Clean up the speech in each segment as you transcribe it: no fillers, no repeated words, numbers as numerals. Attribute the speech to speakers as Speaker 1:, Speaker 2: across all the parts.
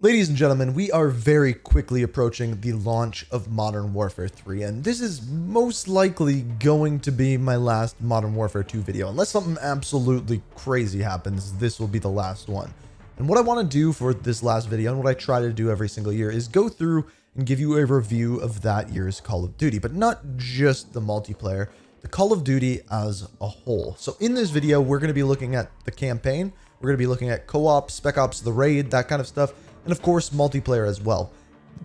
Speaker 1: Ladies and gentlemen, we are very quickly approaching the launch of Modern Warfare 3, and this is most likely going to be my last Modern Warfare 2 video. Unless something absolutely crazy happens, this will be the last one. And what I want to do for this last video, and what I try to do every single year, is go through and give you a review of that year's Call of Duty, but not just the multiplayer, the Call of Duty as a whole. So in this video, we're going to be looking at the campaign, we're going to be looking at co-op, spec ops, the raid, that kind of stuff, and of course multiplayer as well.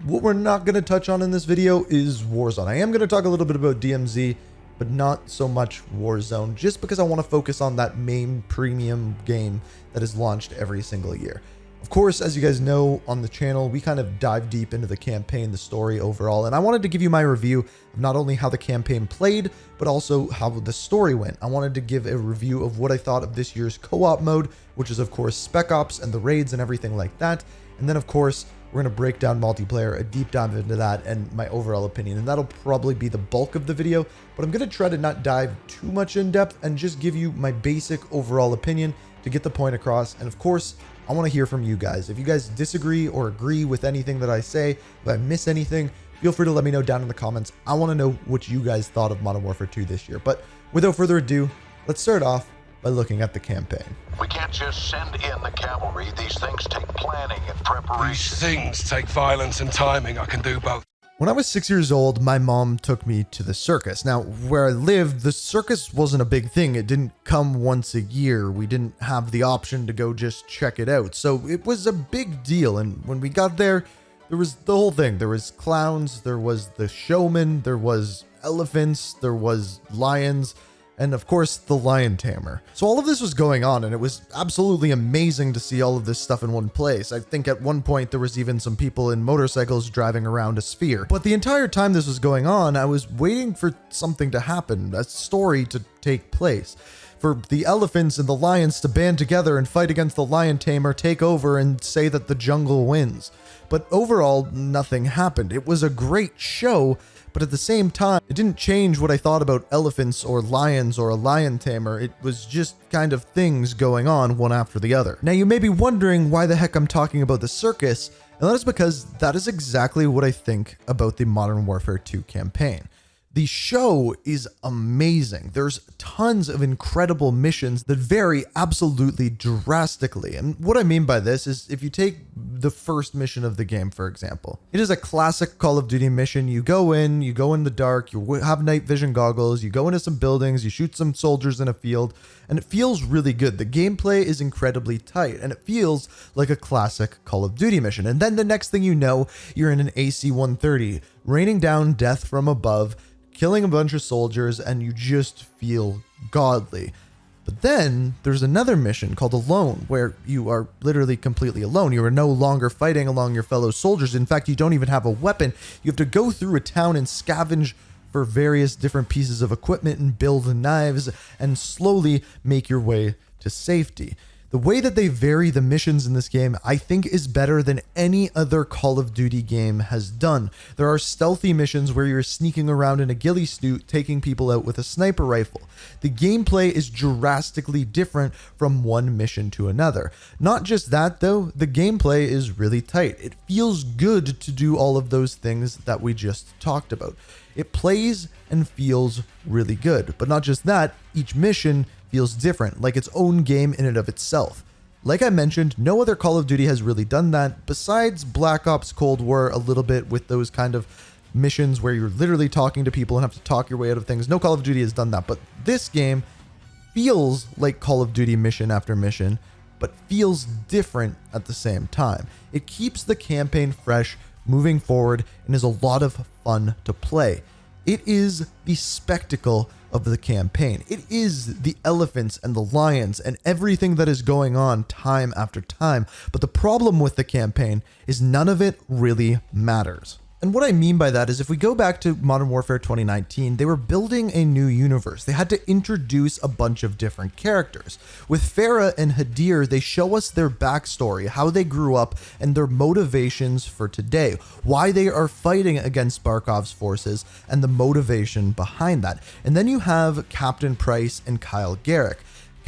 Speaker 1: What we're not going to touch on in this video is Warzone. I am going to talk a little bit about DMZ, but not so much Warzone, just because I want to focus on that main premium game that is launched every single year. Of course, as you guys know on the channel, we kind of dive deep into the campaign, the story overall, and I wanted to give you my review of not only how the campaign played, but also how the story went. I wanted to give a review of what I thought of this year's co-op mode, which is of course spec ops and the raids and everything like that. And then of course, we're going to break down multiplayer, a deep dive into that, and my overall opinion. And that'll probably be the bulk of the video, but I'm going to try to not dive too much in depth and just give you my basic overall opinion to get the point across. And of course, I want to hear from you guys. If you guys disagree or agree with anything that I say, if I miss anything, feel free to let me know down in the comments. I want to know what you guys thought of Modern Warfare 2 this year. But without further ado, let's start off by looking at the campaign.
Speaker 2: We can't just send in the cavalry. These things take planning and preparation.
Speaker 3: These things take violence and timing. I can do both.
Speaker 1: When I was 6 years old, my mom took me to the circus. Now, where I lived, the circus wasn't a big thing. It didn't come once a year. We didn't have the option to go just check it out. So it was a big deal. And when we got there, there was the whole thing. There was clowns, there was the showman, there was elephants, there was lions, and of course the lion tamer. So all of this was going on, and it was absolutely amazing to see all of this stuff in one place. I think at one point there was even some people in motorcycles driving around a sphere. But the entire time this was going on, I was waiting for something to happen, a story to take place, for the elephants and the lions to band together and fight against the lion tamer, take over, and say that the jungle wins. But overall, nothing happened. It was a great show, but at the same time, it didn't change what I thought about elephants or lions or a lion tamer. It was just kind of things going on one after the other. Now you may be wondering why the heck I'm talking about the circus, and that is because that is exactly what I think about the Modern Warfare 2 campaign. The show is amazing. There's tons of incredible missions that vary absolutely drastically. And what I mean by this is, if you take the first mission of the game, for example, it is a classic Call of Duty mission. You go in the dark, you have night vision goggles, you go into some buildings, you shoot some soldiers in a field, and it feels really good. The gameplay is incredibly tight, and it feels like a classic Call of Duty mission. And then the next thing you know, you're in an AC-130, raining down death from above, killing a bunch of soldiers, and you just feel godly. But then there's another mission called Alone, where you are literally completely alone. You are no longer fighting along your fellow soldiers. In fact, you don't even have a weapon. You have to go through a town and scavenge for various different pieces of equipment and build knives and slowly make your way to safety. The way that they vary the missions in this game, I think, is better than any other Call of Duty game has done. There are stealthy missions where you're sneaking around in a ghillie suit, taking people out with a sniper rifle. The gameplay is drastically different from one mission to another. Not just that though, the gameplay is really tight. It feels good to do all of those things that we just talked about. It plays and feels really good. But not just that, each mission feels different, like its own game in and of itself. Like I mentioned, no other Call of Duty has really done that, besides Black Ops Cold War a little bit with those kind of missions where you're literally talking to people and have to talk your way out of things. No Call of Duty has done that, but this game feels like Call of Duty mission after mission, but feels different at the same time. It keeps the campaign fresh, moving forward, and is a lot of fun to play. It is the spectacle of the campaign. It is the elephants and the lions and everything that is going on time after time. But the problem with the campaign is none of it really matters. And what I mean by that is, if we go back to Modern Warfare 2019, they were building a new universe. They had to introduce a bunch of different characters. With Farah and Hadir, they show us their backstory, how they grew up, and their motivations for today, why they are fighting against Barkov's forces, and the motivation behind that. And then you have Captain Price and Kyle Garrick.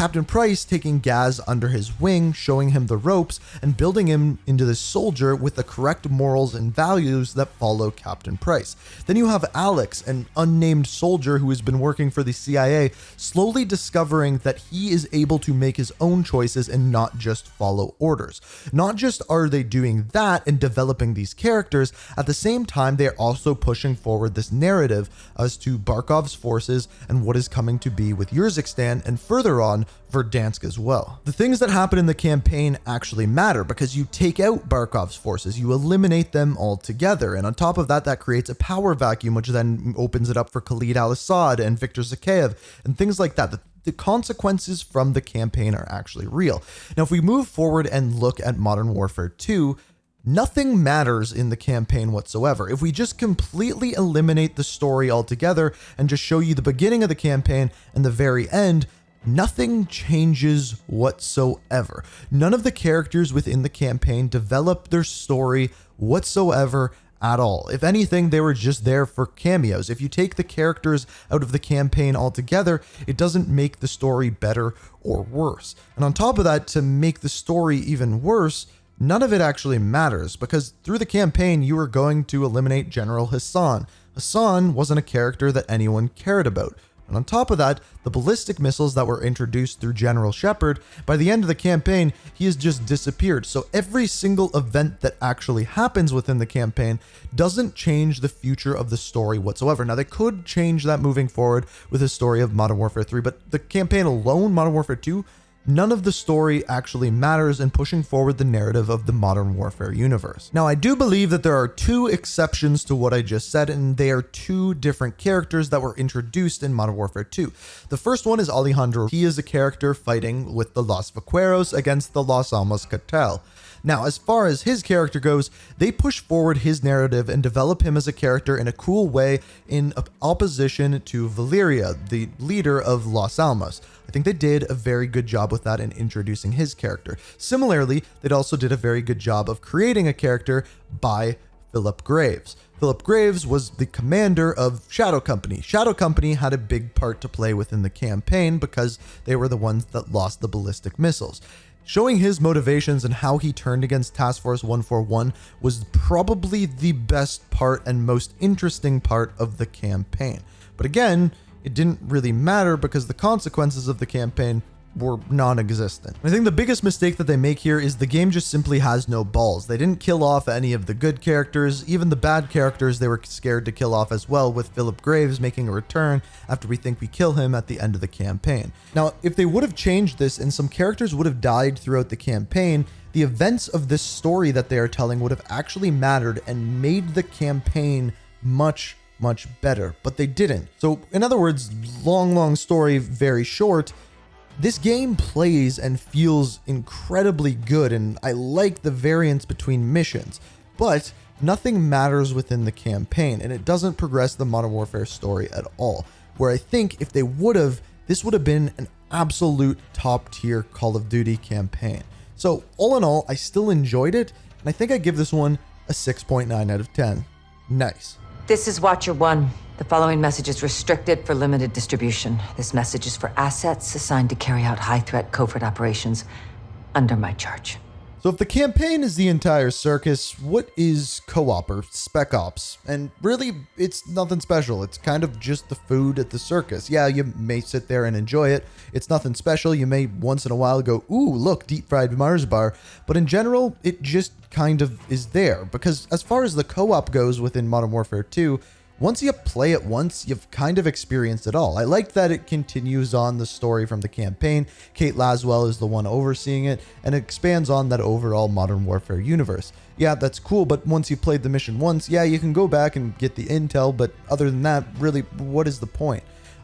Speaker 1: Captain Price taking Gaz under his wing, showing him the ropes, and building him into this soldier with the correct morals and values that follow Captain Price. Then you have Alex, an unnamed soldier who has been working for the CIA, slowly discovering that he is able to make his own choices and not just follow orders. Not just are they doing that and developing these characters, at the same time they are also pushing forward this narrative as to Barkov's forces and what is coming to be with Urzikstan, and further on Verdansk as well. The things that happen in the campaign actually matter because you take out Barkov's forces, you eliminate them altogether, and on top of that, that creates a power vacuum, which then opens it up for Khalid al-Assad and Viktor Zakhaev and things like that. The consequences from the campaign are actually real. Now, if we move forward and look at Modern Warfare 2, nothing matters in the campaign whatsoever. If we just completely eliminate the story altogether and just show you the beginning of the campaign and the very end, nothing changes whatsoever. None of the characters within the campaign develop their story whatsoever at all. If anything, they were just there for cameos. If you take the characters out of the campaign altogether, it doesn't make the story better or worse. And on top of that, to make the story even worse, none of it actually matters because through the campaign, you were going to eliminate General Hassan. Hassan wasn't a character that anyone cared about. And on top of that, the ballistic missiles that were introduced through General Shepard, by the end of the campaign, he has just disappeared. So every single event that actually happens within the campaign doesn't change the future of the story whatsoever. Now, they could change that moving forward with the story of Modern Warfare 3, but the campaign alone, Modern Warfare 2, none of the story actually matters in pushing forward the narrative of the Modern Warfare universe. Now, I do believe that there are two exceptions to what I just said, and they are two different characters that were introduced in Modern Warfare 2. The first one is Alejandro. He is a character fighting with the Los Vaqueros against the Los Alamos cartel. Now, as far as his character goes, they push forward his narrative and develop him as a character in a cool way in opposition to Valeria, the leader of Los Alamos. I think they did a very good job with that in introducing his character. Similarly, they also did a very good job of creating a character by Philip Graves. Philip Graves was the commander of Shadow Company. Shadow Company had a big part to play within the campaign because they were the ones that lost the ballistic missiles. Showing his motivations and how he turned against Task Force 141 was probably the best part and most interesting part of the campaign. But again, it didn't really matter because the consequences of the campaign were non-existent. I think the biggest mistake that they make here is the game just simply has no balls. They didn't kill off any of the good characters, even the bad characters they were scared to kill off as well, with Philip Graves making a return after we think we kill him at the end of the campaign. Now, if they would have changed this and some characters would have died throughout the campaign, the events of this story that they are telling would have actually mattered and made the campaign much better, but they didn't. So in other words, long story, very short, this game plays and feels incredibly good, and I like the variance between missions, but nothing matters within the campaign, and it doesn't progress the Modern Warfare story at all, where I think if they would have, this would have been an absolute top tier Call of Duty campaign. So all in all, I still enjoyed it, and I think I give this one a 6.9 out of 10. Nice.
Speaker 4: This is Watcher 1. The following message is restricted for limited distribution. This message is for assets assigned to carry out high-threat covert operations under my charge.
Speaker 1: So if the campaign is the entire circus, what is co-op or spec ops? And really, it's nothing special. It's kind of just the food at the circus. Yeah, you may sit there and enjoy it. It's nothing special. You may once in a while go, ooh, look, deep fried Mars bar. But in general, it just kind of is there. Because as far as the co-op goes within Modern Warfare 2, once you play it once, you've kind of experienced it all. I like that it continues on the story from the campaign. Kate Laswell is the one overseeing it, and it expands on that overall Modern Warfare universe. Yeah, that's cool, but once you've played the mission once, yeah, you can go back and get the intel, but other than that, really, what is the point?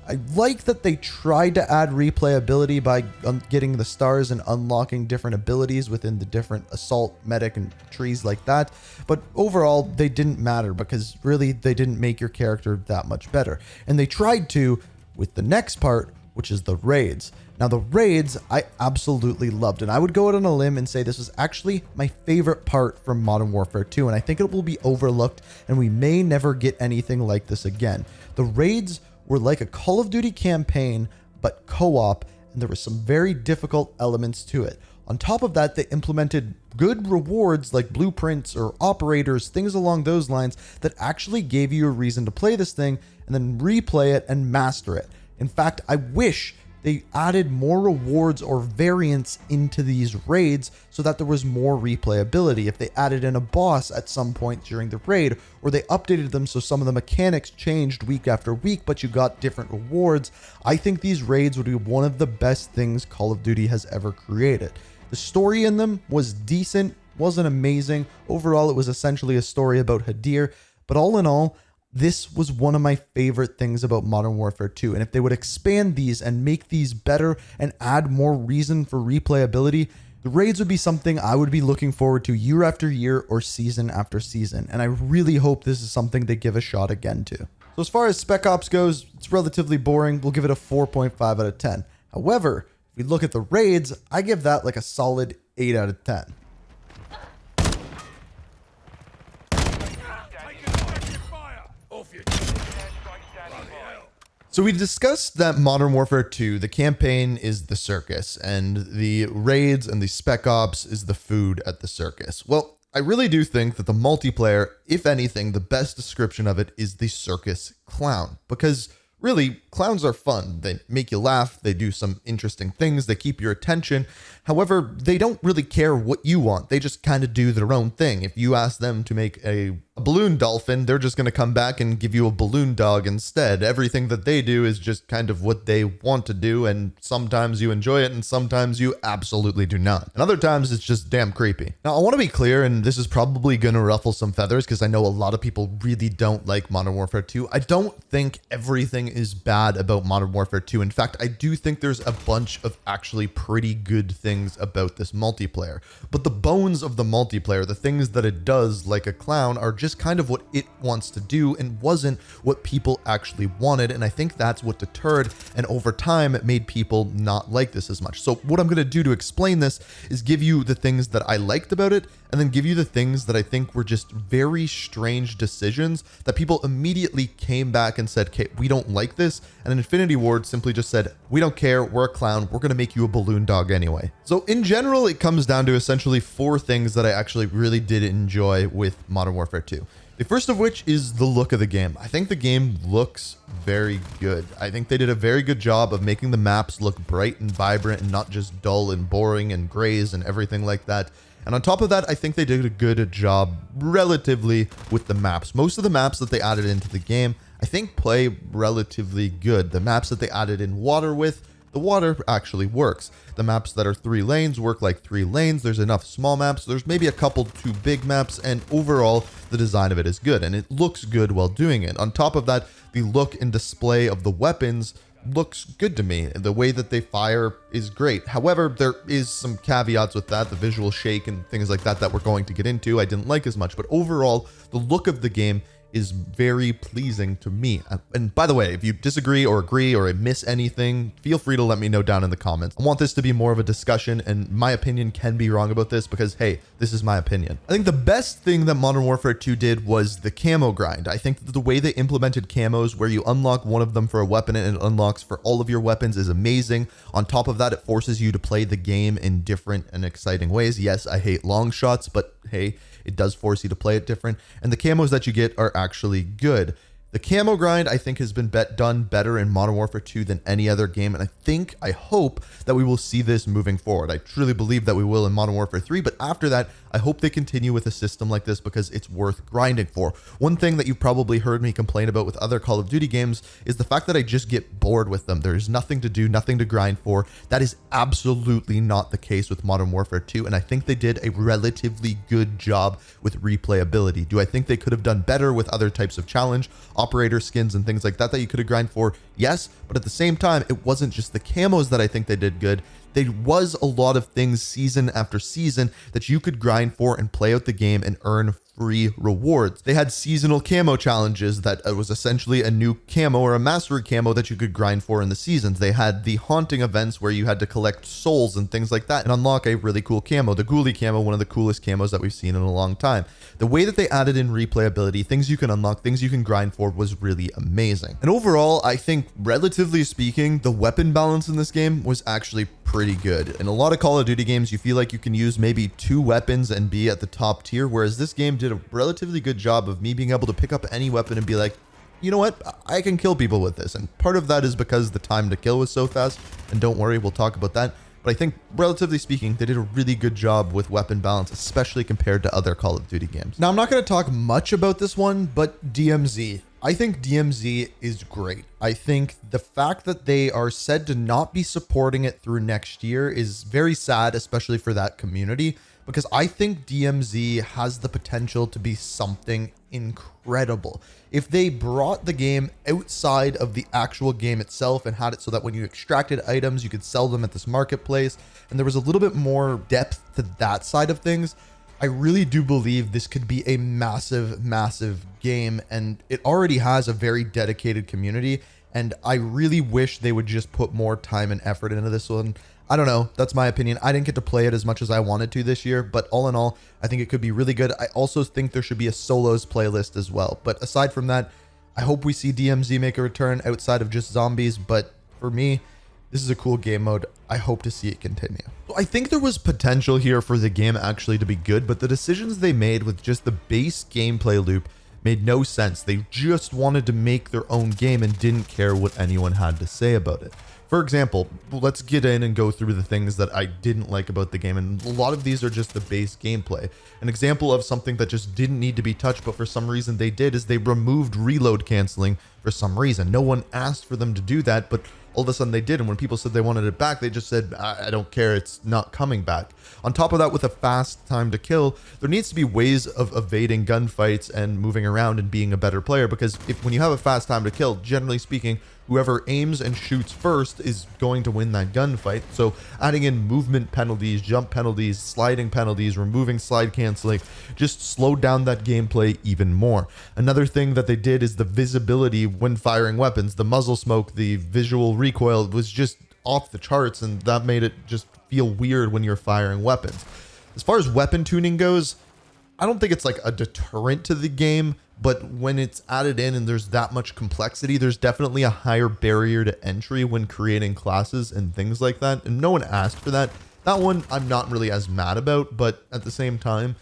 Speaker 1: I like that they tried to add replayability by getting the stars and unlocking different abilities within the different assault, medic, and trees like that. But overall, they didn't matter because really they didn't make your character that much better. And they tried to with the next part, which is the raids. Now the raids, I absolutely loved, and I would go out on a limb and say this was actually my favorite part from Modern Warfare 2, and I think it will be overlooked, and we may never get anything like this again. The raids were like a Call of Duty campaign, but co-op, and there were some very difficult elements to it. On top of that, they implemented good rewards like blueprints or operators, things along those lines that actually gave you a reason to play this thing and then replay it and master it. In fact, I wish they added more rewards or variants into these raids so that there was more replayability. If they added in a boss at some point during the raid, or they updated them so some of the mechanics changed week after week, but you got different rewards, I think these raids would be one of the best things Call of Duty has ever created. The story in them was decent, wasn't amazing. Overall, it was essentially a story about Hadir, but all in all, this was one of my favorite things about Modern Warfare 2, and if they would expand these and make these better and add more reason for replayability, the raids would be something I would be looking forward to year after year or season after season, and I really hope this is something they give a shot again to. So as far as Spec Ops goes, it's relatively boring. We'll give it a 4.5 out of 10. However, if we look at the raids, I give that like a solid 8 out of 10. So we discussed that Modern Warfare 2, the campaign is the circus, and the raids and the Spec Ops is the food at the circus. Well, I really do think that the multiplayer, if anything, the best description of it is the circus clown, because really, clowns are fun. They make you laugh, they do some interesting things, they keep your attention. However, they don't really care what you want. They just kind of do their own thing. If you ask them to make a balloon dolphin, they're just going to come back and give you a balloon dog instead. Everything that they do is just kind of what they want to do, and sometimes you enjoy it and sometimes you absolutely do not. And other times it's just damn creepy. Now, I want to be clear, and this is probably going to ruffle some feathers because I know a lot of people really don't like Modern Warfare 2. I don't think everything is bad about Modern Warfare 2. In fact, I do think there's a bunch of actually pretty good things about this multiplayer. But the bones of the multiplayer, the things that it does like a clown, are just kind of what it wants to do and wasn't what people actually wanted. And I think that's what deterred, and over time it made people not like this as much. So what I'm going to do to explain this is give you the things that I liked about it, and then give you the things that I think were just very strange decisions that people immediately came back and said, okay, we don't like this. And Infinity Ward simply just said, we don't care, we're a clown, we're going to make you a balloon dog anyway. So in general, it comes down to essentially 4 things that I actually really did enjoy with Modern Warfare 2. The first of which is the look of the game. I think the game looks very good. I think they did a very good job of making the maps look bright and vibrant and not just dull and boring and grays and everything like that. And on top of that, I think they did a good job relatively with the maps. Most of the maps that they added into the game, I think play relatively good. The maps that they added in water with, the water actually works. The maps that are 3 lanes work like 3 lanes. There's enough small maps. There's maybe a couple 2 big maps, and overall, the design of it is good, and it looks good while doing it. On top of that, the look and display of the weapons looks good to me. The way that they fire is great. However, there is some caveats with that, the visual shake and things like that we're going to get into. I didn't like as much, but overall, the look of the game is very pleasing to me. And by the way, if you disagree or agree or I miss anything, feel free to let me know down in the comments. I want this to be more of a discussion, and my opinion can be wrong about this because, hey, this is my opinion. I think the best thing that Modern Warfare 2 did was the camo grind. I think that the way they implemented camos where you unlock one of them for a weapon and it unlocks for all of your weapons is amazing. On top of that, it forces you to play the game in different and exciting ways. Yes, I hate long shots, but hey, it does force you to play it different. And the camos that you get are actually good. The camo grind, I think, has been done better in Modern Warfare 2 than any other game, and I hope that we will see this moving forward. I truly believe that we will in Modern Warfare 3, but after that, I hope they continue with a system like this because it's worth grinding for. One thing that you've probably heard me complain about with other Call of Duty games is the fact that I just get bored with them. There's nothing to do, nothing to grind for. That is absolutely not the case with Modern Warfare 2, and I think they did a relatively good job with replayability. Do I think they could have done better with other types of challenge, operator skins and things like that you could have grind for? Yes, but at the same time, it wasn't just the camos that I think they did good. there was a lot of things season after season that you could grind for and play out the game and earn free rewards. They had seasonal camo challenges that was essentially a new camo or a mastery camo that you could grind for in the seasons. They had the haunting events where you had to collect souls and things like that and unlock a really cool camo. The ghoulie camo, one of the coolest camos that we've seen in a long time. The way that they added in replayability, things you can unlock, things you can grind for was really amazing. And overall, I think relatively speaking, the weapon balance in this game was actually pretty good. In a lot of Call of Duty games, you feel like you can use maybe 2 weapons and be at the top tier, whereas this game did a relatively good job of me being able to pick up any weapon and be like, you know what, I can kill people with this. And part of that is because the time to kill was so fast, and don't worry, we'll talk about that. But I think, relatively speaking, they did a really good job with weapon balance, especially compared to other Call of Duty games. Now, I'm not going to talk much about this one, but DMZ. I think DMZ is great. I think the fact that they are said to not be supporting it through next year is very sad, especially for that community, because I think DMZ has the potential to be something incredible. If they brought the game outside of the actual game itself and had it so that when you extracted items, you could sell them at this marketplace, and there was a little bit more depth to that side of things, I really do believe this could be a massive, massive game, and it already has a very dedicated community, and I really wish they would just put more time and effort into this one. I don't know. That's my opinion. I didn't get to play it as much as I wanted to this year, but all in all, I think it could be really good. I also think there should be a solos playlist as well. But aside from that, I hope we see DMZ make a return outside of just zombies. But for me, this is a cool game mode. I hope to see it continue. I think there was potential here for the game actually to be good, but the decisions they made with just the base gameplay loop made no sense. They just wanted to make their own game and didn't care what anyone had to say about it. For example, let's get in and go through the things that I didn't like about the game, and a lot of these are just the base gameplay. An example of something that just didn't need to be touched, but for some reason they did, is they removed reload canceling for some reason. No one asked for them to do that, but all of a sudden they did, and when people said they wanted it back, they just said, I don't care, it's not coming back. On top of that, with a fast time to kill, there needs to be ways of evading gunfights and moving around and being a better player, because when you have a fast time to kill, generally speaking, whoever aims and shoots first is going to win that gunfight. So adding in movement penalties, jump penalties, sliding penalties, removing slide canceling, just slowed down that gameplay even more. Another thing that they did is the visibility when firing weapons. The muzzle smoke, the visual recoil was just off the charts, and that made it just feel weird when you're firing weapons. As far as weapon tuning goes, I don't think it's like a deterrent to the game, but when it's added in and there's that much complexity, there's definitely a higher barrier to entry when creating classes and things like that. And no one asked for that. That one I'm not really as mad about, but at the same time,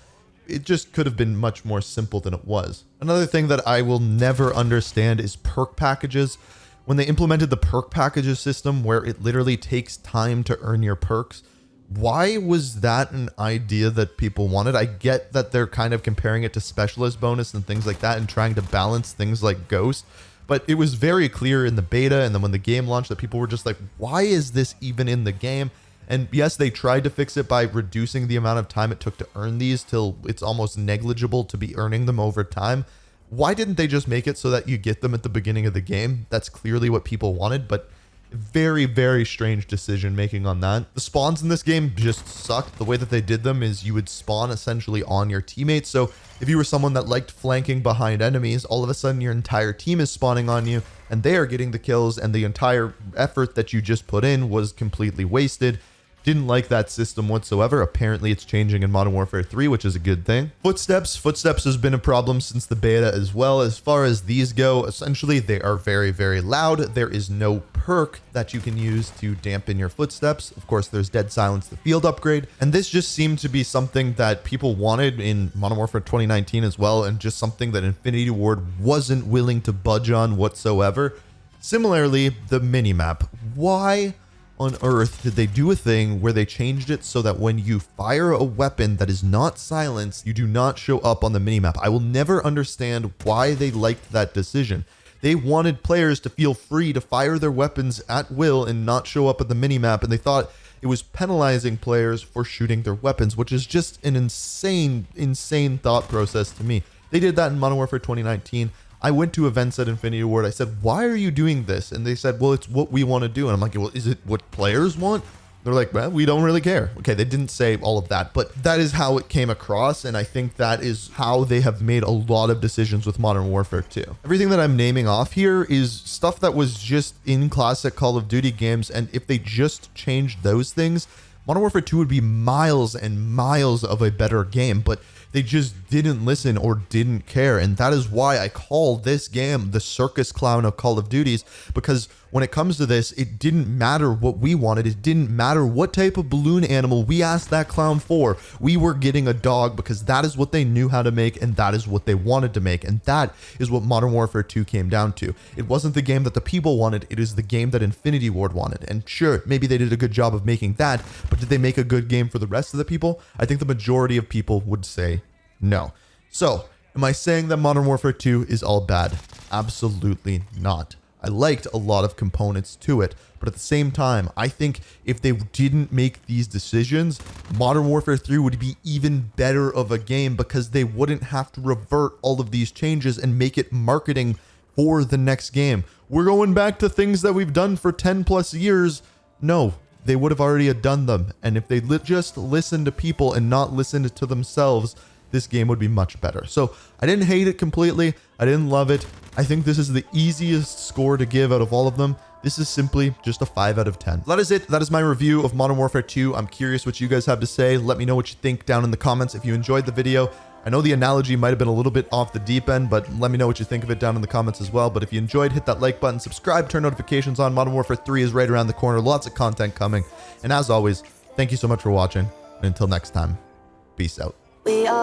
Speaker 1: it just could have been much more simple than it was. Another thing that I will never understand is perk packages. When they implemented the perk packages system where it literally takes time to earn your perks, why was that an idea that people wanted? I get that they're kind of comparing it to specialist bonus and things like that and trying to balance things like Ghost, but it was very clear in the beta and then when the game launched that people were just like, why is this even in the game? And yes, they tried to fix it by reducing the amount of time it took to earn these till it's almost negligible to be earning them over time. Why didn't they just make it so that you get them at the beginning of the game? That's clearly what people wanted, but very, very strange decision making on that. The spawns in this game just sucked. The way that they did them is you would spawn essentially on your teammates. So if you were someone that liked flanking behind enemies, all of a sudden your entire team is spawning on you and they are getting the kills, and the entire effort that you just put in was completely wasted. Didn't like that system whatsoever. Apparently it's changing in Modern Warfare 3, which is a good thing. Footsteps has been a problem since the beta as well. As far as these go, essentially they are very, very loud. There is no perk that you can use to dampen your footsteps. Of course, there's Dead Silence, the field upgrade. And this just seemed to be something that people wanted in Modern Warfare 2019 as well, and just something that Infinity Ward wasn't willing to budge on whatsoever. Similarly, the minimap. Why on earth did they do a thing where they changed it so that when you fire a weapon that is not silenced, you do not show up on the minimap? I will never understand why they liked that decision. They wanted players to feel free to fire their weapons at will and not show up at the minimap, and they thought it was penalizing players for shooting their weapons, which is just an insane, insane thought process to me. They did that in Modern Warfare 2019. I went to events at Infinity Ward. I said, why are you doing this? And they said, well, it's what we want to do. And I'm like, well, is it what players want? They're like, well, we don't really care. Okay, they didn't say all of that, but that is how it came across, and I think that is how they have made a lot of decisions with Modern Warfare 2. Everything that I'm naming off here is stuff that was just in classic Call of Duty games, and if they just changed those things, Modern Warfare 2 would be miles and miles of a better game, but they just didn't listen or didn't care. And that is why I call this game the circus clown of Call of Duties, because when it comes to this, it didn't matter what we wanted. It didn't matter what type of balloon animal we asked that clown for. We were getting a dog because that is what they knew how to make, and that is what they wanted to make. And that is what Modern Warfare 2 came down to. It wasn't the game that the people wanted. It is the game that Infinity Ward wanted. And sure, maybe they did a good job of making that, but did they make a good game for the rest of the people? I think the majority of people would say no. So, am I saying that Modern Warfare 2 is all bad? Absolutely not. I liked a lot of components to it, but at the same time, I think if they didn't make these decisions, Modern Warfare 3 would be even better of a game because they wouldn't have to revert all of these changes and make it marketing for the next game. We're going back to things that we've done for 10 plus years. No, they would have already done them. And if they just listened to people and not listened to themselves, this game would be much better. So I didn't hate it completely. I didn't love it. I think this is the easiest score to give out of all of them. This is simply just a 5 out of 10. That is it. That is my review of Modern Warfare 2. I'm curious what you guys have to say. Let me know what you think down in the comments. If you enjoyed the video, I know the analogy might have been a little bit off the deep end, but let me know what you think of it down in the comments as well. But if you enjoyed, hit that like button, subscribe, turn notifications on. Modern Warfare 3 is right around the corner. Lots of content coming. And as always, thank you so much for watching. And until next time, peace out.
Speaker 5: We are